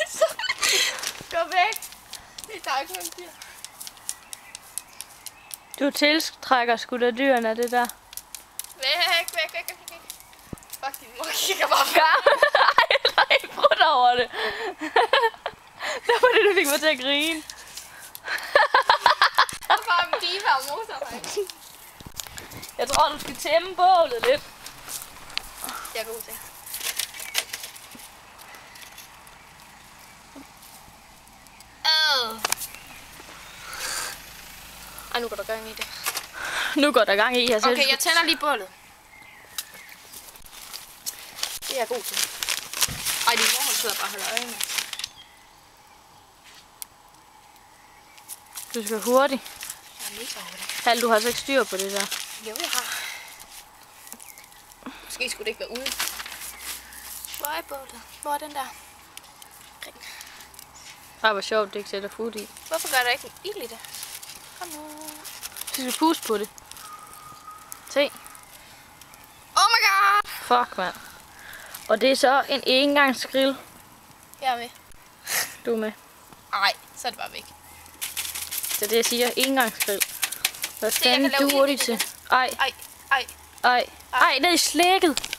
Så gå væk. Der er ikke nogen dyr. Du tiltrækker sgu da dyrene af det der. Væk. Fuck, din mor kigger bare på. Nej, brudt over det. Det var det, du fik mig til at grine. Og bare en diva og motorvej. Jeg tror, du skal tæmme bålet lidt. Jeg er god til. Ej, nu går der gang i det. Nu går der gang i. Okay, jeg tænder lige bålet. Det er jeg god til. Ej, din mor sidder bare og holder øje med. Du skal hurtigt. Jeg er lige så hurtig. Hal, du har altså ikke styr på det der. Jo, jeg har. Måske skulle det ikke være ude. Hvor er bålet? Hvor er den der? Ej, hvor sjovt, det ikke sætter fod i. Hvorfor gør der ikke en ild i det? Kom nu. Du skal puste på det. Se. Oh my god! Fuck, mand. Og det er så en engangsgrill. Jeg er med. Du er med. Ej, så er det bare væk. Det er det, jeg siger. Engangsgrill. Hvad Se, jeg fanden kan lave duer ild de i det til? Ej, Ej. ej. Ej, det er slækket.